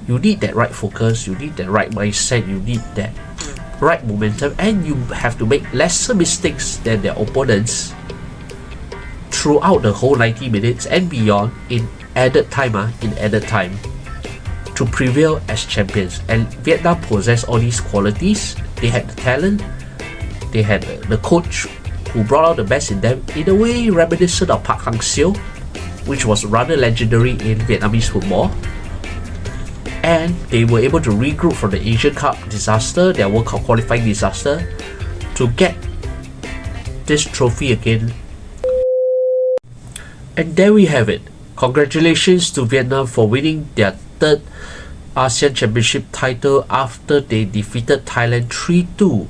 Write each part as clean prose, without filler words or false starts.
You need that right focus, you need that right mindset, you need that right momentum, and you have to make lesser mistakes than their opponents throughout the whole 90 minutes and beyond in added time to prevail as champions. And Vietnam possessed all these qualities. They had the talent, they had the coach who brought out the best in them, in a way reminiscent of Park Hang-seo, which was rather legendary in Vietnamese football. And they were able to regroup from the Asian Cup disaster, their World Cup qualifying disaster, to get this trophy again. And there we have it. Congratulations to Vietnam for winning their third ASEAN Championship title after they defeated Thailand 3-2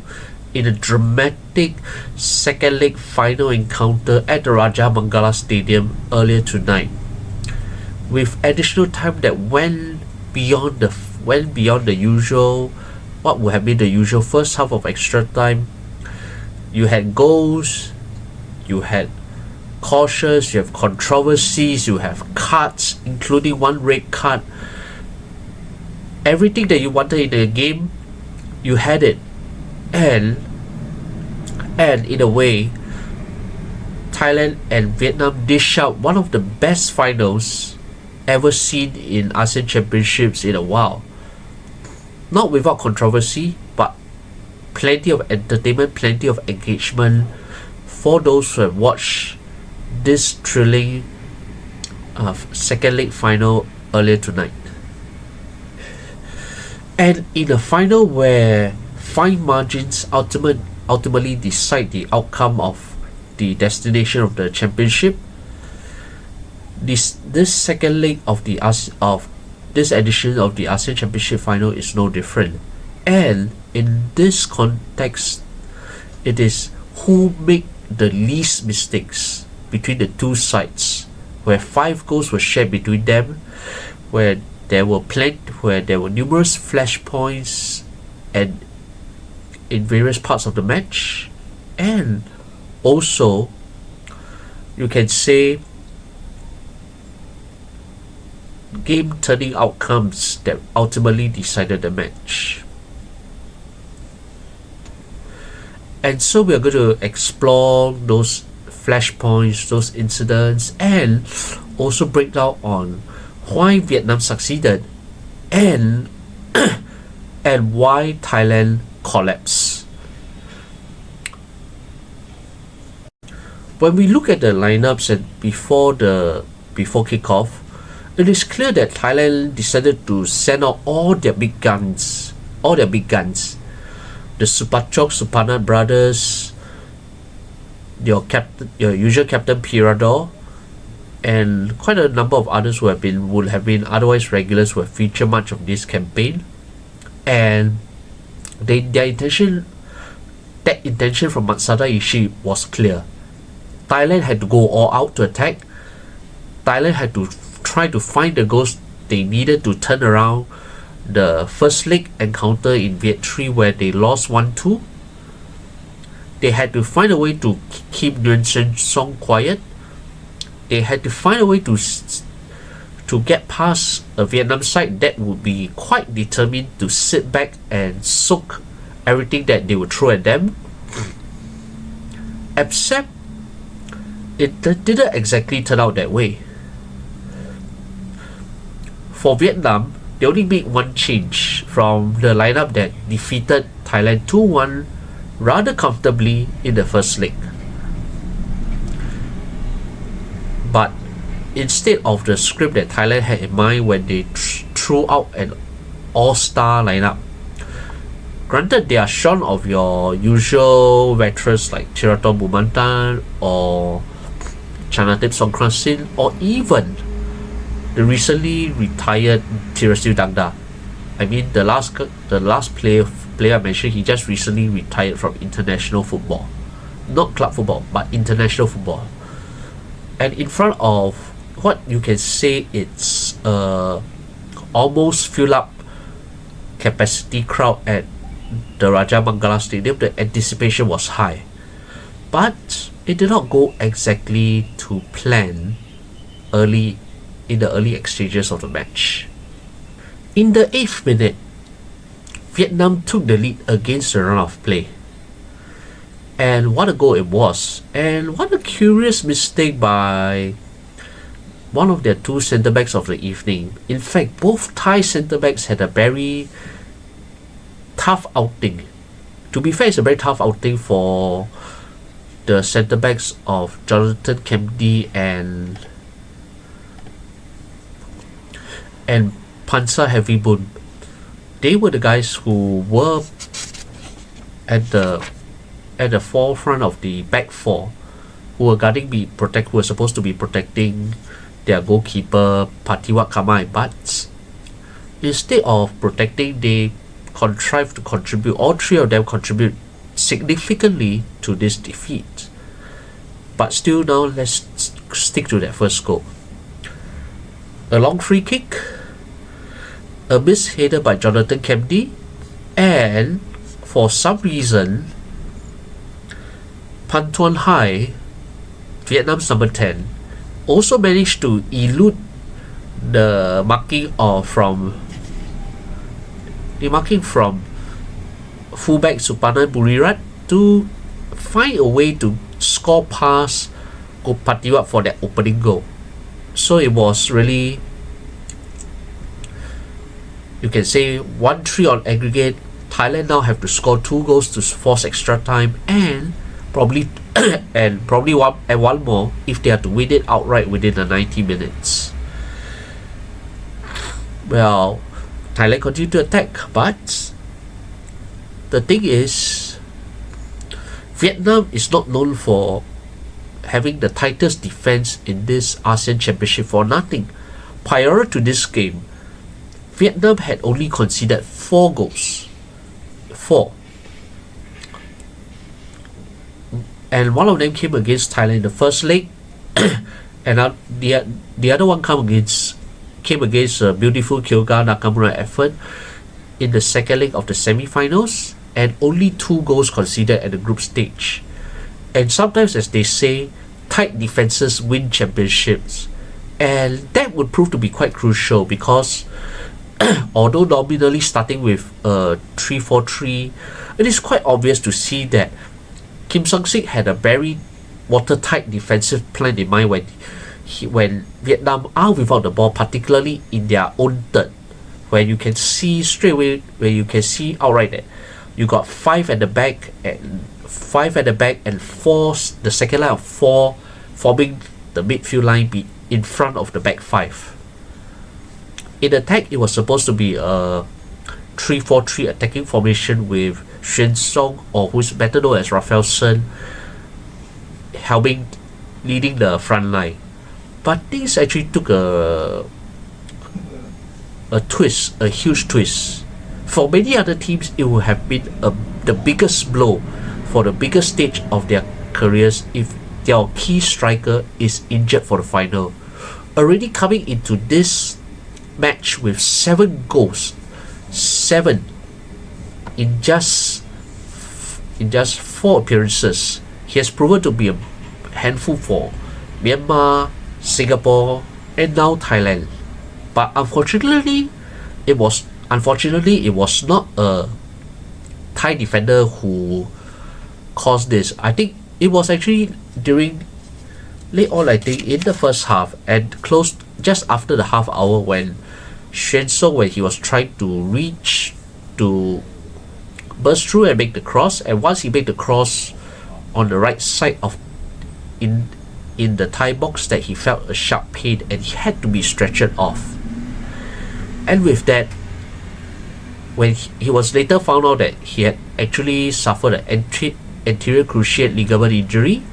in a dramatic second leg final encounter at the Raja Mangala Stadium earlier tonight, with additional time that went beyond the usual, what would have been the usual first half of extra time. You had goals, you had cautions, you have controversies, you have cards, including one red card. Everything that you wanted in the game, you had it. And in a way, Thailand and Vietnam dish out one of the best finals ever seen in ASEAN Championships in a while. Not without controversy, but plenty of entertainment, plenty of engagement for those who have watched this thrilling second leg final earlier tonight. And in a final where fine margins ultimately decide the outcome of the destination of the championship, this second leg of this edition of the ASEAN Championship final is no different. And in this context, it is who make the least mistakes between the two sides, where 5 goals were shared between them, where there were numerous flashpoints and in various parts of the match, and also you can say game turning outcomes that ultimately decided the match. And so we are going to explore those flashpoints, those incidents, and also break down on why Vietnam succeeded and and why Thailand collapsed. When we look at the lineups and before kickoff, it is clear that Thailand decided to send out all their big guns. The Supachok Supanat brothers, your usual captain Pirador, and quite a number of others would have been otherwise regulars who have featured much of this campaign. And their intention from Matsada Ishii was clear. Thailand had to go all out to attack. Thailand had to try to find the goals they needed to turn around the first leg encounter in Viet 3 where they lost 1-2. They had to find a way to keep Nguyen Xuan Song quiet. They had to find a way to get past a Vietnam side that would be quite determined to sit back and soak everything that they would throw at them. Except it didn't exactly turn out that way. For Vietnam, they only made one change from the lineup that defeated Thailand 2-1 rather comfortably in the first leg. But instead of the script that Thailand had in mind when they threw out an all-star lineup, granted they are shorn of your usual veterans like Chiraton Bumantan or Chanatip Songkrasin, or even the recently retired Tirasil Dangda. I mean, the last player I mentioned, he just recently retired from international football, not club football, but international football. And in front of what you can say it's almost fill up capacity crowd at the Raja Mangala Stadium, the anticipation was high. But it did not go exactly to plan in the early exchanges of the match. In the 8th minute, Vietnam took the lead against the run of play. And what a goal it was. And what a curious mistake by one of their two centre-backs of the evening. In fact, both Thai centre-backs had a very tough outing. To be fair, it's a very tough outing for the centre-backs of Jonathan Kennedy and Pansa Heavybun. They were the guys who were at the forefront of the back four, who were supposed to be protecting their goalkeeper Patiwak Kamai, but instead of protecting, they contrived to contribute. All three of them contribute significantly to this defeat. But still, now let's stick to that first goal. A long free kick, a miss header by Jonathan Kennedy, and for some reason, Pan Tuan Hai, Vietnam's number 10, also managed to elude the marking from fullback Supanan Burirat to find a way to score past Patiwak for that opening goal. So it was really, you can say, 1-3 on aggregate. Thailand now have to score 2 goals to force extra time, and probably one more if they have to win it outright within the 90 minutes. Well, Thailand continued to attack, but the thing is, Vietnam is not known for having the tightest defense in this ASEAN Championship for nothing. Prior to this game, Vietnam had only conceded 4 goals. 4. And one of them came against Thailand in the first leg, and the other one came against a beautiful Kyoga Nakamura effort in the second leg of the semi-finals, and only 2 goals conceded at the group stage. And sometimes, as they say, tight defenses win championships, and that would prove to be quite crucial because although nominally starting with a 3-4-3, it is quite obvious to see that Kim Sung-sik had a very watertight defensive plan in mind when Vietnam are without the ball, particularly in their own third, where you can see straight away, outright that you got 5 at the back and 4, the second line of 4 forming the midfield line be in front of the back 5. In attack, it was supposed to be a 3-4-3 attacking formation with Xuan Song, or who's better known as Rafael Sen, leading the front line. But things actually took a huge twist. For many other teams, it would have been the biggest blow for the biggest stage of their careers if their key striker is injured for the final. Already coming into this match with 7 goals, 7 in just 4 appearances, he has proven to be a handful for Myanmar, Singapore, and now Thailand. But unfortunately, it was not a Thai defender who caused this. I think it was actually during late on, in the first half, and close just after the half hour, when Xuan Song, when he was trying to reach to burst through and make the cross, and once he made the cross on the right side of in the Thai box, that he felt a sharp pain and he had to be stretchered off. And with that, when he was later found out that he had actually suffered an anterior cruciate ligament injury,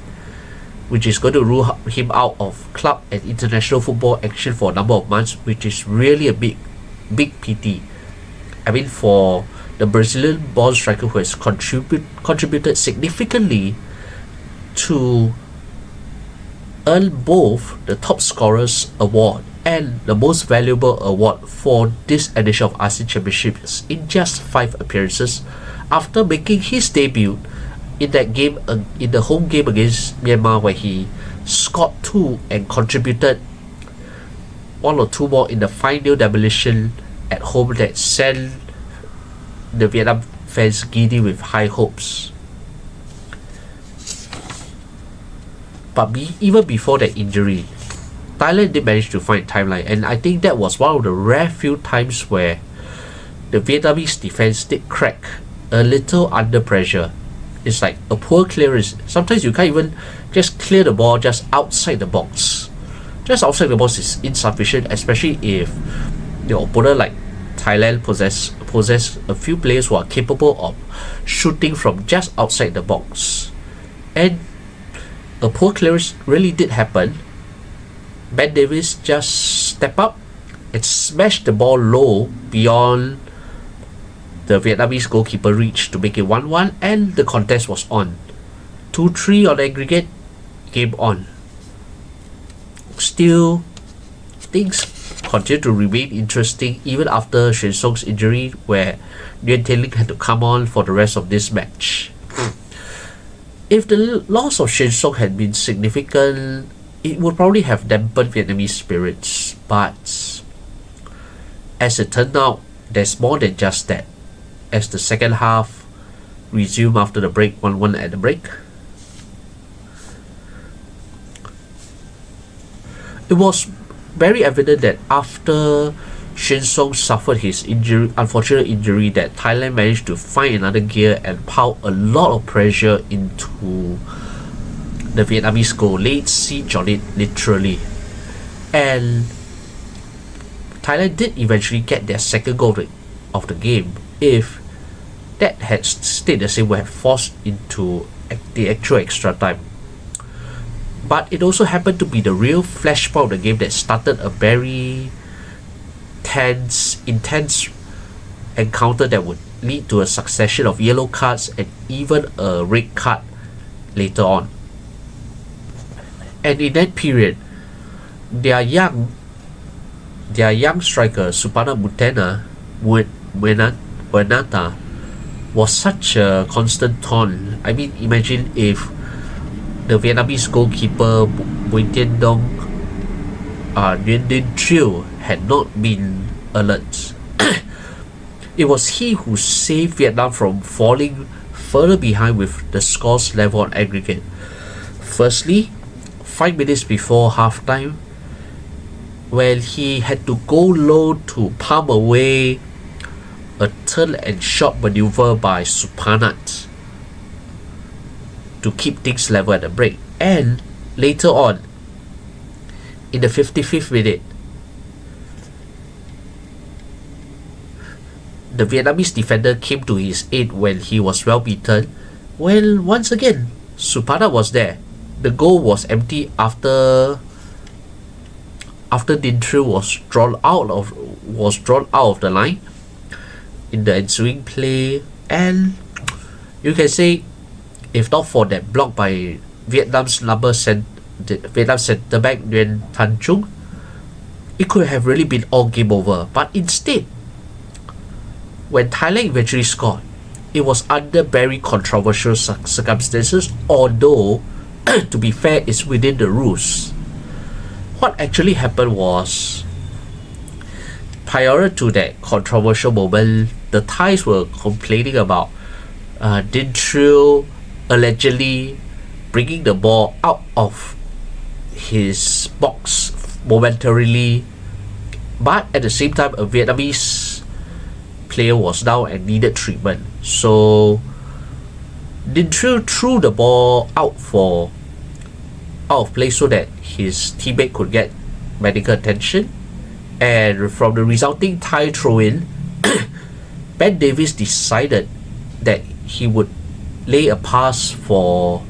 which is going to rule him out of club and international football action for a number of months, which is really a big pity. I mean, for the Brazilian-born striker who has contributed significantly to earn both the top scorers award and the most valuable award for this edition of ASEAN Championships in just 5 appearances, after making his debut in that game, in the home game against Myanmar, where he scored 2 and contributed 1 or 2 more in the final demolition at home that sent the Vietnam fans giddy with high hopes. But even before that injury, Thailand did manage to find timeline, and I think that was one of the rare few times where the Vietnamese defense did crack a little under pressure. It's like a poor clearance. Sometimes you can't even just clear the ball just outside the box. Just outside the box is insufficient, especially if the opponent like Thailand possess a few players who are capable of shooting from just outside the box. And a poor clearance really did happen. Ben Davis just stepped up and smashed the ball low beyond the Vietnamese goalkeeper reach to make it 1-1, and the contest was on. 2-3 on aggregate, game on. Still, things continue to remain interesting even after Shin Song's injury, where Nguyen Thanh Linh had to come on for the rest of this match. If the loss of Shin Song had been significant, it would probably have dampened Vietnamese spirits, but as it turned out, there's more than just that. As the second half resumed after the break, 1-1 at the break, it was very evident that after Shin Song suffered his unfortunate injury, that Thailand managed to find another gear and pile a lot of pressure into the Vietnamese goal, laid siege on it literally. And Thailand did eventually get their second goal of the game. If that had stayed the same, would have forced into the actual extra time. But it also happened to be the real flashpoint of the game that started a very intense encounter that would lead to a succession of yellow cards and even a red card later on. And in that period, their young striker Supana Muenata was such a constant taunt. I mean, imagine if the Vietnamese goalkeeper Nguyen Tiên Dong, Nguyen Đình Trieu had not been alert. It was he who saved Vietnam from falling further behind with the scores level on aggregate. Firstly, 5 minutes before halftime, when he had to go low to palm away a turn and shot maneuver by Supanat to keep things level at the break. And later on, in the 55th minute, the Vietnamese defender came to his aid when he was well beaten. Well, once again, Supanat was there. The goal was empty after Đình Trieu was drawn out of the line in the ensuing play. And you can say, if not for that block by Vietnam centre back Nguyen Thanh Trung, it could have really been all game over. But instead, when Thailand eventually scored, it was under very controversial circumstances, although to be fair, it's within the rules. What actually happened was, prior to that controversial moment, the Thais were complaining about Đình Trieu allegedly bringing the ball out of his box momentarily, but at the same time a Vietnamese player was down and needed treatment. So Đình Trieu threw the ball out of play so that his teammate could get medical attention, and from the resulting Thai throw-in, Ben Davis decided that he would lay a pass for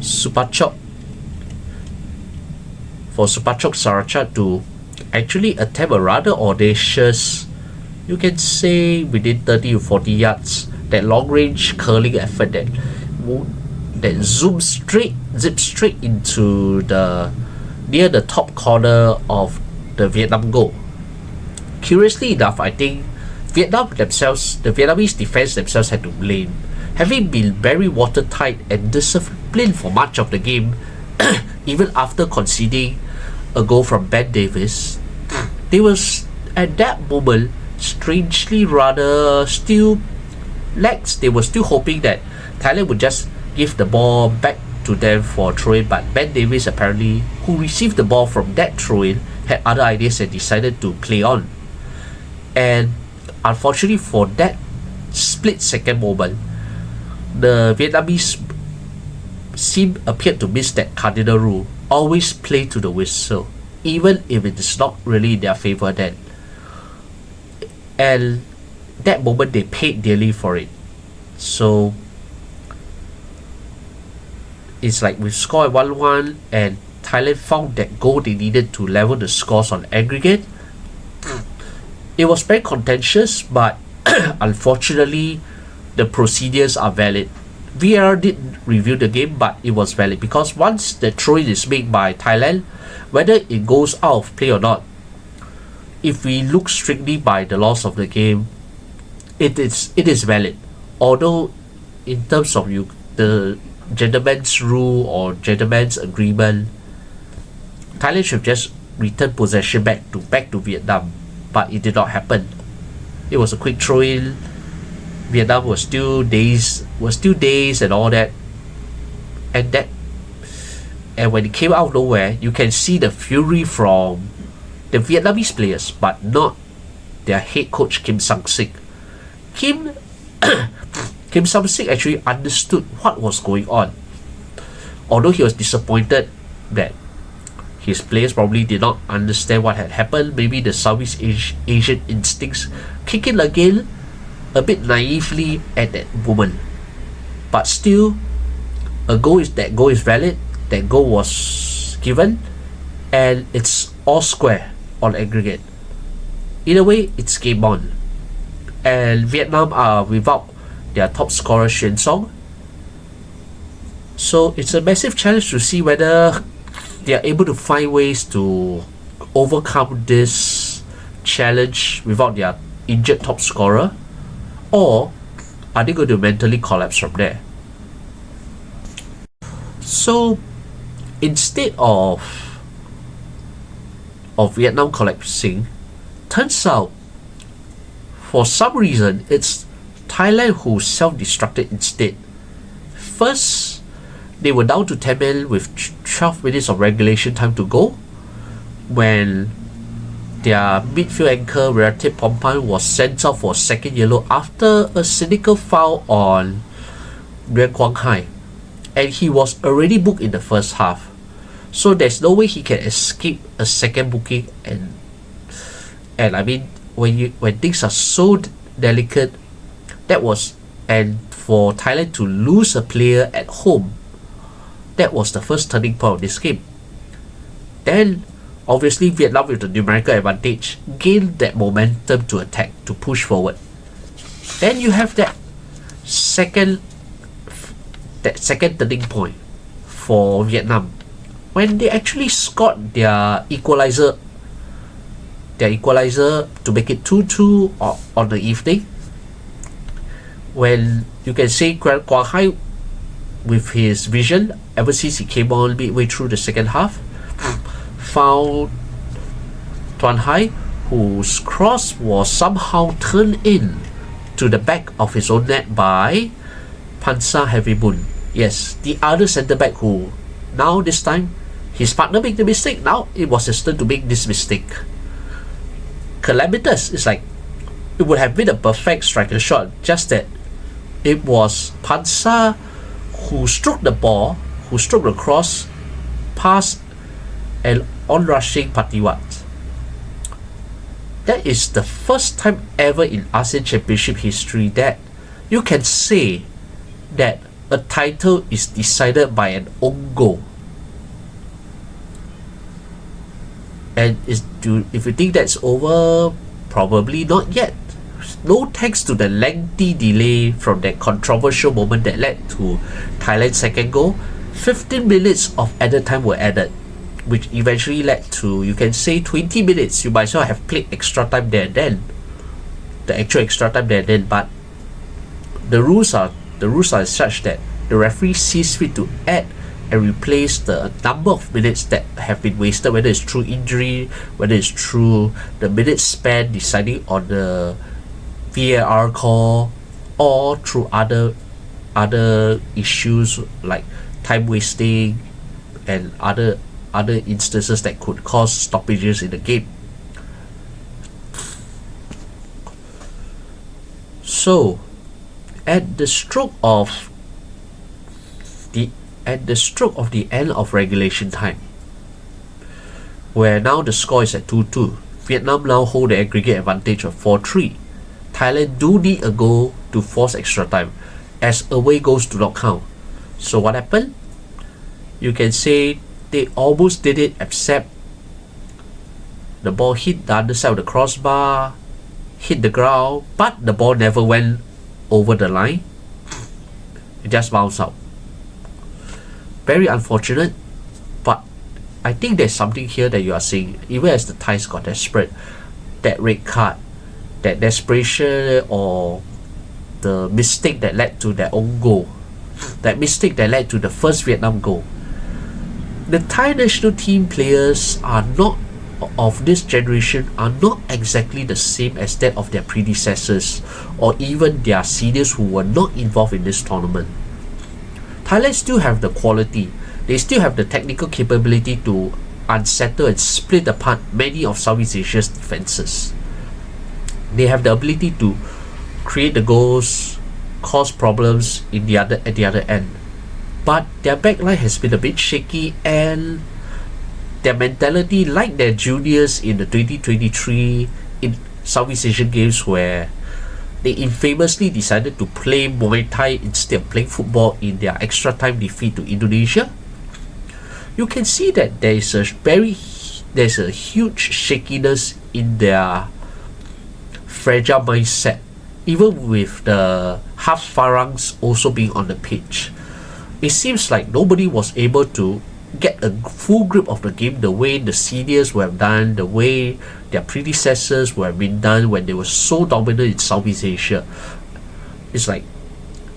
Supachok Sarachat to actually attempt a rather audacious, you can say within 30 to 40 yards, that long-range curling effort that zips straight into near the top corner of the Vietnam goal. Curiously enough, I think the Vietnamese defense themselves had to blame. Having been very watertight and disciplined for much of the game, even after conceding a goal from Ben Davis, they was at that moment strangely rather still lax. They were still hoping that Thailand would just give the ball back to them for throw-in, but Ben Davies apparently, who received the ball from that throw-in, had other ideas and decided to play on. And unfortunately for that split second moment, the Vietnamese appeared to miss that cardinal rule. Always play to the whistle, even if it is not really in their favor then. And that moment they paid dearly for it. So it's like we scored 1-1 and Thailand found that goal they needed to level the scores on aggregate. It was very contentious, but unfortunately the procedures are valid. VAR didn't review the game, but it was valid because once the throw-in is made by Thailand, whether it goes out of play or not, if we look strictly by the laws of the game, it is valid. Although in terms of the gentleman's rule or gentleman's agreement, Thailand should just return possession back to Vietnam, but it did not happen. It was a quick throw-in. Vietnam was still dazed and all that, and when it came out of nowhere, you can see the fury from the Vietnamese players, but not their head coach Kim Sang-sik. Kim Sang-sik actually understood what was going on, although he was disappointed that his players probably did not understand what had happened. Maybe the Southeast Asian instincts kick in again a bit naively at that moment. But still, that goal is valid. That goal was given, and it's all square on aggregate. Either way, it's game on. And Vietnam are without their top scorer Xuan Song. So it's a massive challenge to see whether they are able to find ways to overcome this challenge without their injured top scorer, or are they going to mentally collapse from there? So instead of Vietnam collapsing, turns out for some reason it's Thailand who self-destructed instead. First, they were down to 10 men with 12 minutes of regulation time to go when their midfield anchor Relative Pompan was sent off for second yellow after a cynical foul on Nguyen Quang Hai, and he was already booked in the first half, so there's no way he can escape a second booking. And I mean, when things are so delicate, and for Thailand to lose a player at home, that was the first turning point of this game. Then obviously Vietnam, with the numerical advantage, gained that momentum to attack, to push forward. Then you have that second turning point for Vietnam when they actually scored their equalizer to make it 2-2 on the evening, when you can say Quang Hai, with his vision ever since he came on midway through the second half, found Tuan Hai, whose cross was somehow turned in to the back of his own net by Pansa Heavybun. Yes, the other centre back who, now this time, his partner made the mistake. Now it was his turn to make this mistake. Calamitous. It's like, it would have been a perfect striker shot, just that it was Pansa who struck the ball, who struck the cross past an on-rushing Patiwat. That is the first time ever in ASEAN Championship history that you can say that a title is decided by an own goal. And if you think that's over, probably not yet. No thanks to the lengthy delay from that controversial moment that led to Thailand's second goal, 15 minutes of added time were added, which eventually led to, you can say, 20 minutes. You might as well have played extra time there and then, the actual extra time there and then. But the rules are such that the referee sees fit to add and replace the number of minutes that have been wasted, whether it's through injury, whether it's through the minutes spent deciding on the VAR call, or through other issues like time wasting and other instances that could cause stoppages in the game. So at the stroke of the end of regulation time, where now the score is at 2-2, Vietnam now hold the aggregate advantage of 4-3. Thailand do need a goal to force extra time, as away goals do not count. So what happened? You can say they almost did it, except the ball hit the underside of the crossbar, hit the ground, but the ball never went over the line. It just bounced out. Very unfortunate, but I think there's something here that you are seeing. Even as the Thais got desperate, that red card, that desperation, or the mistake that led to their own goal, that mistake that led to the first Vietnam goal. The Thai national team players are not of this generation are not exactly the same as that of their predecessors or even their seniors who were not involved in this tournament. Thailand still have the quality, they still have the technical capability to unsettle and split apart many of Southeast Asia's defenses. They have the ability to create the goals, cause problems at the other end. But their backline has been a bit shaky, and their mentality, like their juniors in the 2023 in Southeast Asian Games, where they infamously decided to play Muay Thai instead of playing football in their extra time defeat to Indonesia. You can see that there's a huge shakiness in their fragile mindset, even with the half Farangs also being on the pitch. It seems like nobody was able to get a full grip of the game the way the seniors would have done, the way their predecessors would have been done when they were so dominant in Southeast Asia. It's like,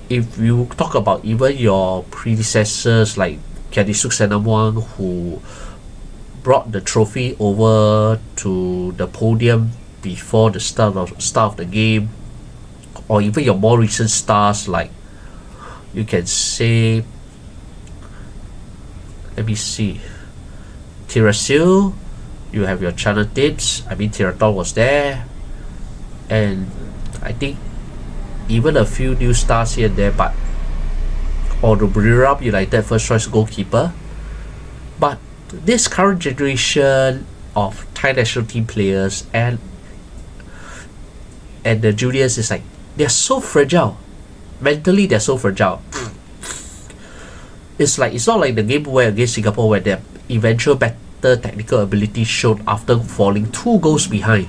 if you talk about even your predecessors like Kianisuk Senamwang, who brought the trophy over to the podium before the start of the game, or even your more recent stars like, you can say, let me see, Tirasil, you have your China Tips, Tiraton was there, and I think even a few new stars here and there, but or the Bersiap United first choice goalkeeper. But this current generation of Thai national team players and the juniors is like, they're so fragile. Mentally, they're so fragile. It's not like the game where against Singapore, where their eventual better technical ability showed after falling 2 goals behind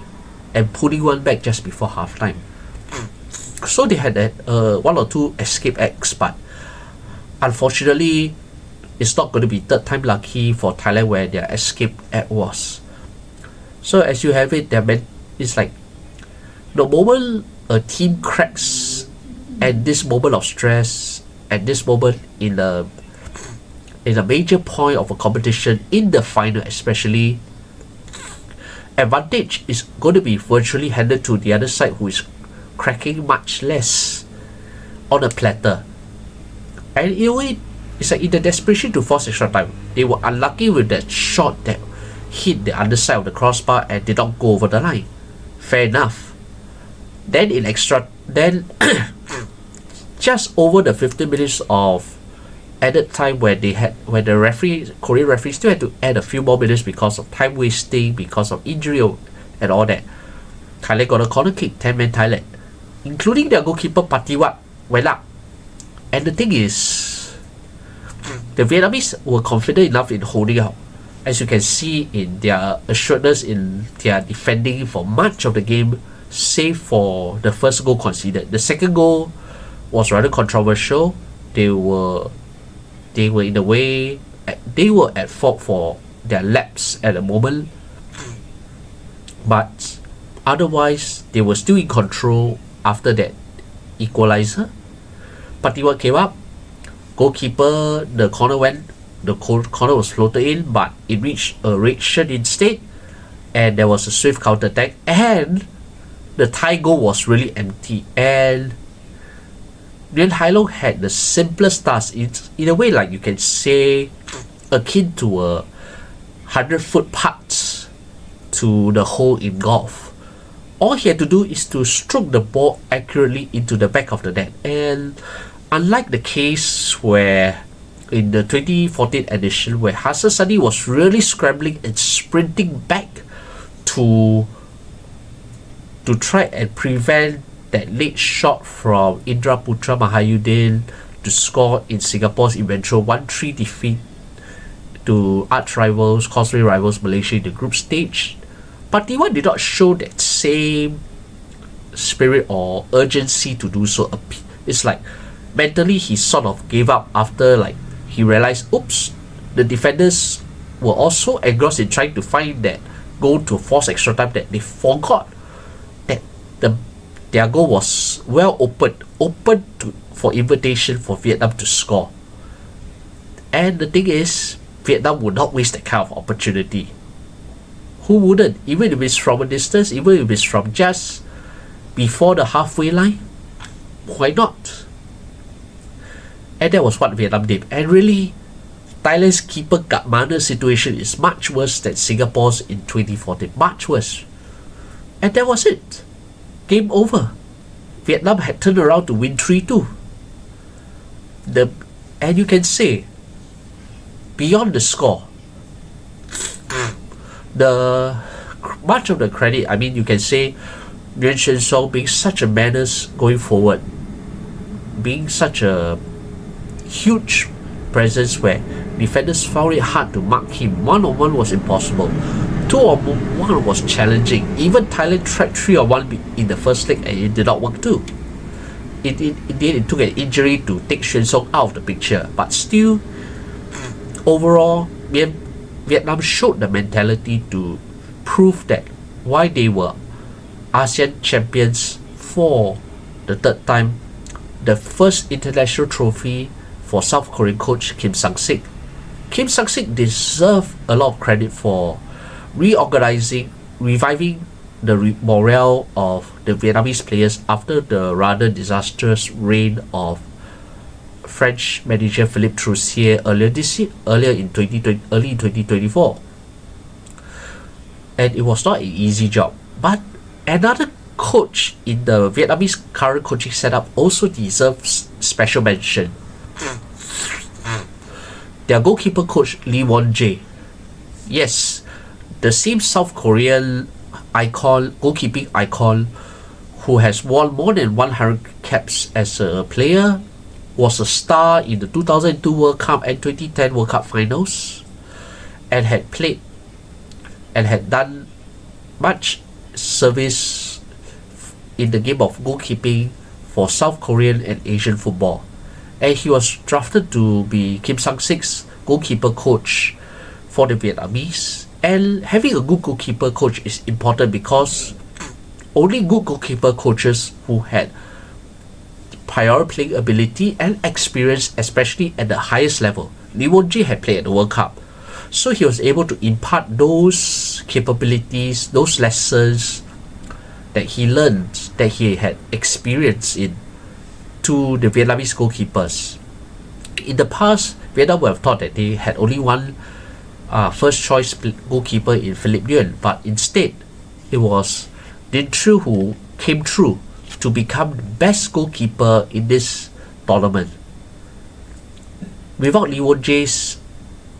and putting one back just before halftime. So they had one or two escape acts, but unfortunately, it's not going to be third time lucky for Thailand where their escape act was. So as you have it, it's like the moment a team cracks at this moment of stress, at this moment in a major point of a competition, in the final especially, advantage is going to be virtually handed to the other side, who is cracking much less on a platter. And in a way, it's like in the desperation to force extra time, they were unlucky with that shot that hit the underside of the crossbar and did not go over the line. Fair enough. Then just over the 15 minutes of added time where the Korean referee still had to add a few more minutes because of time wasting, because of injury and all that, Thailand got a corner kick, 10-man Thailand, including their goalkeeper Patiwat went up. And the thing is, the Vietnamese were confident enough in holding out, as you can see in their assuredness in their defending for much of the game, save for the first goal conceded. The second goal was rather controversial. They were in a way, they were at fault for their lapse at the moment, but otherwise they were still in control after that equalizer. Patiwat came up, goalkeeper, the corner went the corner was floated in, but it reached a red shirt instead, and there was a swift counter-attack, and the Thai goal was really empty, and Nguyen Hai Long had the simplest task. It's in a way like you can say akin to a 100-foot putt to the hole in golf. All he had to do is to stroke the ball accurately into the back of the net. And unlike the case where in the 2014 edition where Hassan Sani was really scrambling and sprinting back to try and prevent that late shot from Indra Putra Mahayudin to score in Singapore's eventual 1-3 defeat to arch rivals, causeway rivals Malaysia in the group stage. But T1 did not show that same spirit or urgency to do so. It's like mentally he sort of gave up after like he realized, oops, the defenders were also engrossed in trying to find that goal to force extra time that they forgot that their goal was well open for invitation for Vietnam to score. And the thing is, Vietnam would not waste that kind of opportunity. Who wouldn't? Even if it's from a distance, even if it's from just before the halfway line, why not? And that was what Vietnam did. And really, Thailand's keeper Kat Mana's situation is much worse than Singapore's in 2014. Much worse. And that was it. Game over. Vietnam had turned around to win 3-2. And you can say, beyond the score, much of the credit, I mean, you can say Nguyen Xuan Song being such a menace going forward, being such a huge presence where defenders found it hard to mark him. 1-on-1 was impossible. 2-on-1 was challenging. Even Thailand tried 3-on-1 in the first leg and it did not work too. It took an injury to take Xuan Song out of the picture. But still, overall, Vietnam showed the mentality to prove that why they were ASEAN champions for the third time. The first international trophy for South Korean coach Kim Sang-sik. Kim Sang-sik deserved a lot of credit for reviving the morale of the Vietnamese players after the rather disastrous reign of French manager Philippe Troussier earlier in 2024. And it was not an easy job. But another coach in the Vietnamese current coaching setup also deserves special mention. Their goalkeeper coach Lee Won-jae. Yes, the same South Korean goalkeeping icon who has won more than 100 caps as a player, was a star in the 2002 World Cup and 2010 World Cup finals, and had played and had done much service in the game of goalkeeping for South Korean and Asian football. And he was drafted to be Kim Sang-sik's goalkeeper coach for the Vietnamese. And having a good goalkeeper coach is important because only good goalkeeper coaches who had prior playing ability and experience, especially at the highest level. Lee Won-jae had played at the World Cup, so he was able to impart those capabilities, those lessons that he learned, that he had experience in, to the Vietnamese goalkeepers. In the past, Vietnam would have thought that they had only one first choice goalkeeper in Philippe Nguyen, but instead it was Dinh Trieu who came through to become the best goalkeeper in this tournament. Without Lee Won-jae's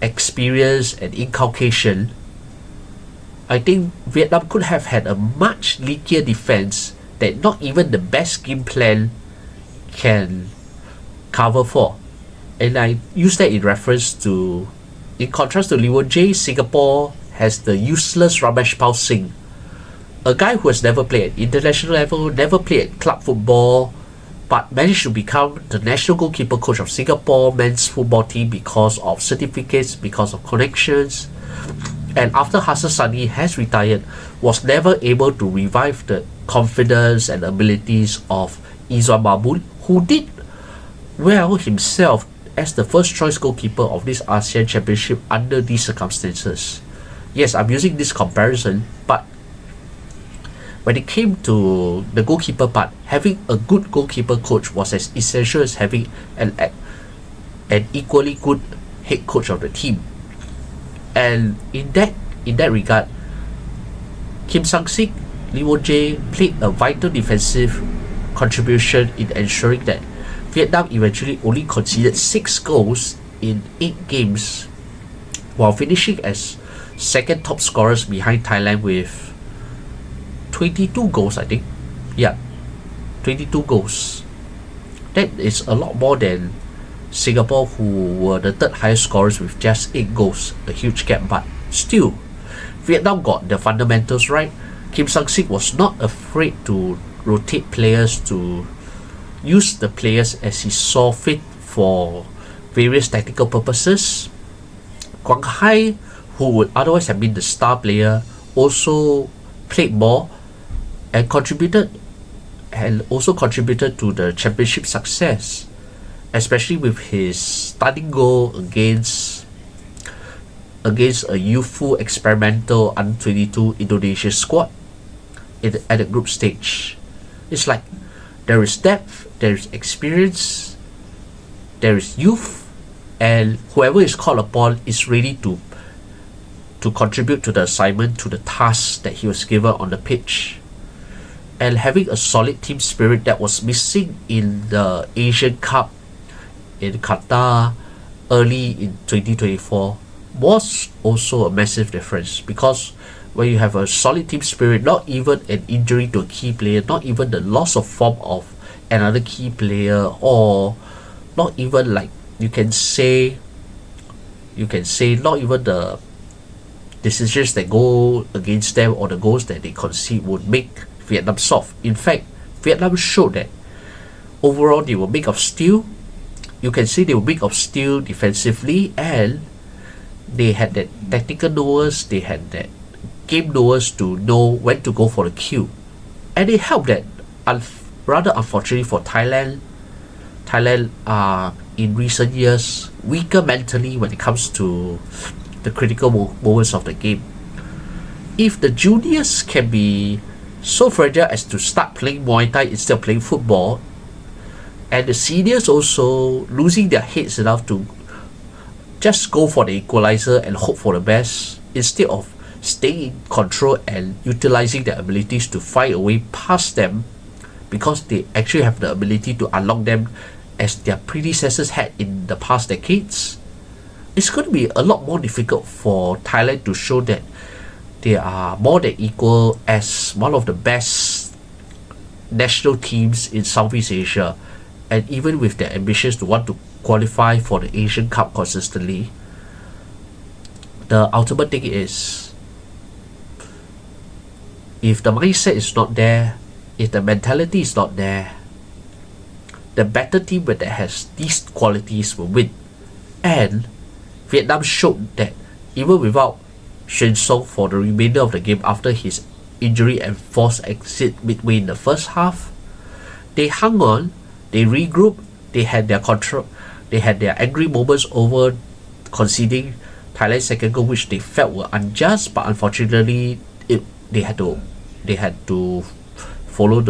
experience and inculcation, I think Vietnam could have had a much leakier defense that not even the best game plan can cover for. And I use that in reference to, in contrast to Lee Won-jae, Singapore has the useless Ramesh Pal Singh, a guy who has never played at international level, never played at club football, but managed to become the national goalkeeper coach of Singapore men's football team because of certificates, because of connections. And after Hassan Sani has retired, was never able to revive the confidence and abilities of Izwan Mahmood, who did well himself as the first choice goalkeeper of this ASEAN Championship under these circumstances. Yes, I'm using this comparison, but when it came to the goalkeeper part, having a good goalkeeper coach was as essential as having an equally good head coach of the team. And in that regard, Kim Sang-sik, Lee Won-jae played a vital defensive contribution in ensuring that Vietnam eventually only conceded 6 goals in 8 games, while finishing as second top scorers behind Thailand with 22 goals, I think. Yeah, 22 goals. That is a lot more than Singapore, who were the third highest scorers with just 8 goals, a huge gap, but still, Vietnam got the fundamentals right. Kim Sang-sik was not afraid to rotate players, to use the players as he saw fit for various tactical purposes. Quang Hai, who would otherwise have been the star player, also played more and also contributed to the championship success, especially with his stunning goal against a youthful experimental under-22 Indonesia squad at the group stage. It's like there is depth, there is experience, there is youth, and whoever is called upon is ready to contribute to the assignment, to the task that he was given on the pitch. And having a solid team spirit that was missing in the Asian Cup in Qatar early in 2024 was also a massive difference, because when you have a solid team spirit, not even an injury to a key player, not even the loss of form of another key player, or not even like you can say not even the decisions that go against them or the goals that they concede would make Vietnam soft. In fact, Vietnam showed that overall they were made of steel. You can say they were made of steel defensively, and they had that tactical knowers, they had that game knowers to know when to go for the kill. And it helped that, rather unfortunately for Thailand are in recent years weaker mentally when it comes to the critical moments of the game. If the juniors can be so fragile as to start playing Muay Thai instead of playing football, and the seniors also losing their heads enough to just go for the equalizer and hope for the best instead of staying in control and utilizing their abilities to find a way past them, because they actually have the ability to unlock them as their predecessors had in the past decades, it's going to be a lot more difficult for Thailand to show that they are more than equal as one of the best national teams in Southeast Asia. And even with their ambitions to want to qualify for the Asian Cup consistently, the ultimate thing is, if the mindset is not there, if the mentality is not there, the better team that has these qualities will win. And Vietnam showed that even without Xuan Song for the remainder of the game after his injury and forced exit midway in the first half, they hung on, they regrouped, they had their control, they had their angry moments over conceding Thailand's second goal, which they felt were unjust, but unfortunately they had to follow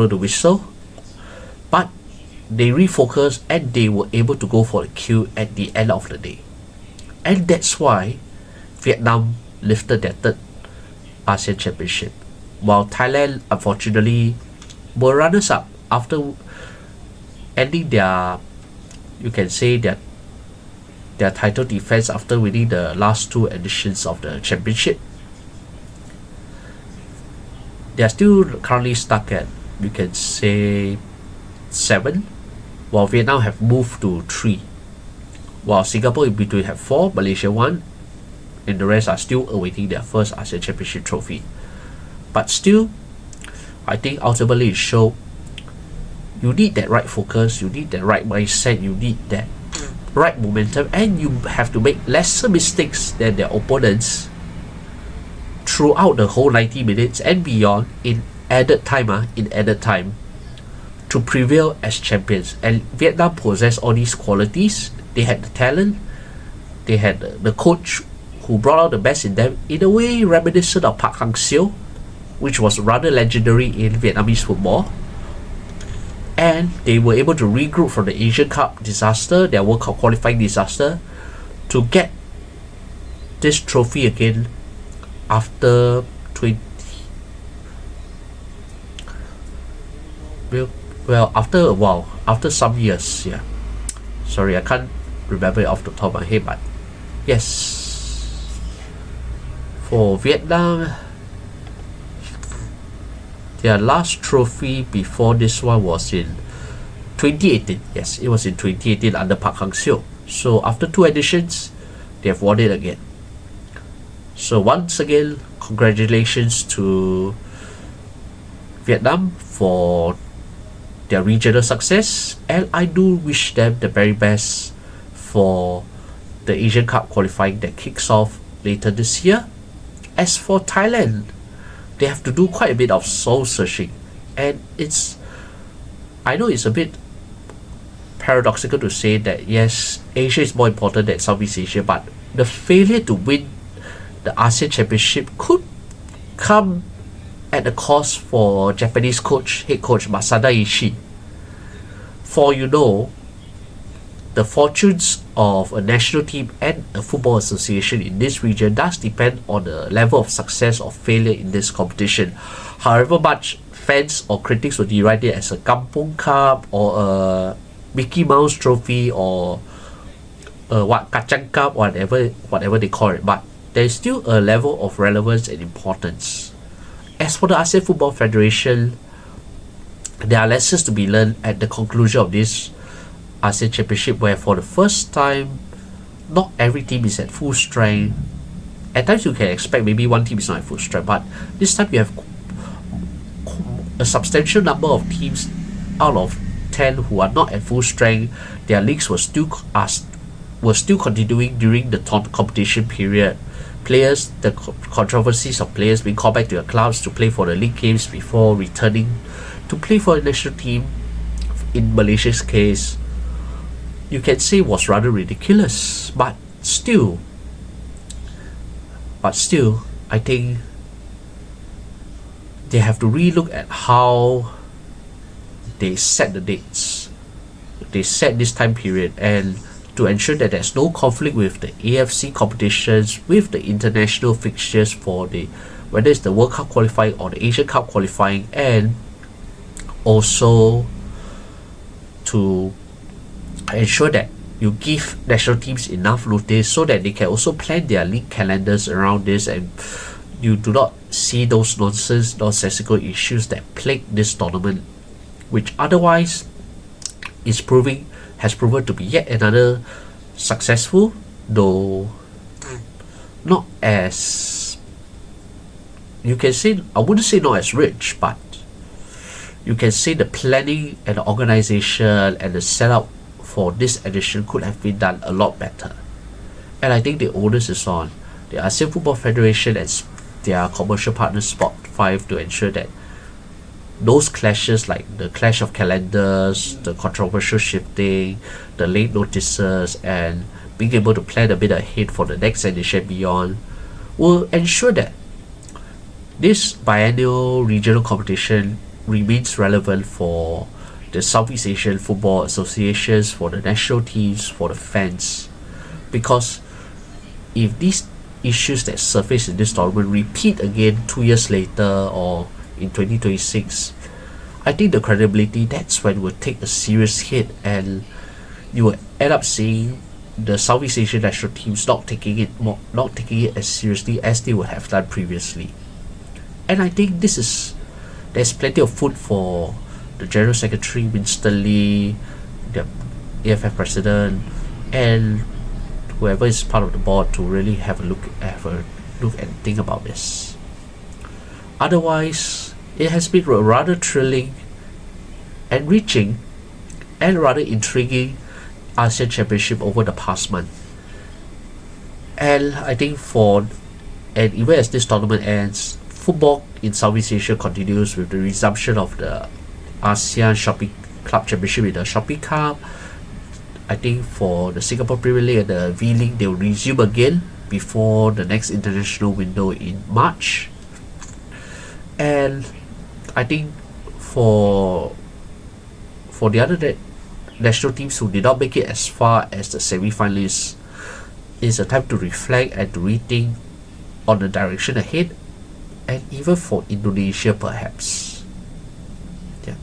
the whistle. But they refocused and they were able to go for the kill at the end of the day. And that's why Vietnam lifted their third ASEAN Championship, while Thailand unfortunately were runners-up after ending their title defense after winning the last 2 editions of the championship. They are still currently stuck at, you can say, 7, while Vietnam have moved to 3, while Singapore in between have 4, Malaysia 1, and the rest are still awaiting their first ASEAN Championship trophy. But still, I think ultimately it showed you need that right focus, you need that right mindset, you need that right momentum, and you have to make lesser mistakes than their opponents throughout the whole 90 minutes and beyond in added time to prevail as champions. And Vietnam possessed all these qualities. They had the talent, they had the coach who brought out the best in them, in a way reminiscent of Park Hang-seo, which was rather legendary in Vietnamese football. And they were able to regroup from the Asian Cup disaster, their World Cup qualifying disaster, to get this trophy again after 20 well after a while, after some years. Yeah, sorry, I can't remember it off the top of my head, but yes, for Vietnam, their last trophy before this one was in 2018. Yes, it was in 2018 under Park Hang-seo. So after 2 editions, they have won it again. So once again, congratulations to Vietnam for their regional success, and I do wish them the very best for the Asian Cup qualifying that kicks off later this year. As for Thailand, they have to do quite a bit of soul searching, and I know it's a bit paradoxical to say that yes, Asia is more important than Southeast Asia, but the failure to win the ASEAN Championship could come at the cost for Japanese head coach Masada Ishii. For the fortunes of a national team and a football association in this region does depend on the level of success or failure in this competition. However much fans or critics will deride it as a Kampung Cup or a Mickey Mouse Trophy or Kacang Cup, whatever they call it, but there is still a level of relevance and importance. As for the ASEAN Football Federation, there are lessons to be learned at the conclusion of this ASEAN Championship, where for the first time, not every team is at full strength. At times you can expect maybe one team is not at full strength, but this time you have a substantial number of teams out of 10 who are not at full strength. Their leagues were still continuing during the competition period. The controversies of players being called back to their clubs to play for the league games before returning to play for the national team, in Malaysia's case, you can say was rather ridiculous. But still, I think they have to relook at how they set the dates. They set this time period, and to ensure that there's no conflict with the AFC competitions, with the international fixtures for whether it's the World Cup qualifying or the Asian Cup qualifying, and also to ensure that you give national teams enough notice so that they can also plan their league calendars around this, and you do not see those nonsensical issues that plague this tournament, which otherwise has proven to be yet another successful, though not as, you can say, I wouldn't say not as rich, but you can say the planning and the organization and the setup for this edition could have been done a lot better. And I think the onus is on the ASEAN Football Federation and their commercial partner Sport 5 to ensure that those clashes, like the clash of calendars, the controversial shifting, the late notices, and being able to plan a bit ahead for the next edition beyond, will ensure that this biennial regional competition remains relevant for the Southeast Asian football associations, for the national teams, for the fans. Because if these issues that surface in this tournament repeat again 2 years later or in 2026, I think the credibility, that's when will take a serious hit, and you will end up seeing the Southeast Asian national teams not taking it as seriously as they would have done previously. And I think there's plenty of food for the General Secretary Winston Lee, the AFF President, and whoever is part of the board to really have a look and think about this. Otherwise, it has been a rather thrilling, enriching, and rather intriguing ASEAN Championship over the past month. And I think even as this tournament ends, football in Southeast Asia continues with the resumption of the ASEAN Club Championship in the Shopee Cup. I think for the Singapore Premier League and the V League, they will resume again before the next international window in March. And I think for the other national teams who did not make it as far as the semi-finalists, it's a time to reflect and to rethink on the direction ahead, and even for Indonesia perhaps. Yeah,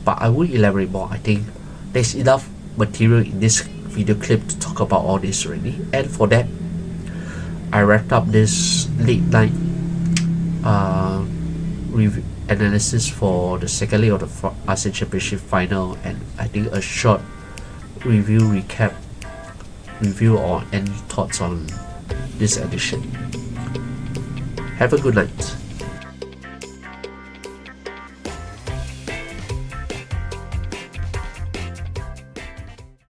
but I will elaborate more. I think there's enough material in this video clip to talk about all this already, and for that I wrapped up this late night review analysis for the second leg of the ASEAN Championship final, and I think a short review or any thoughts on this edition. Have a good night.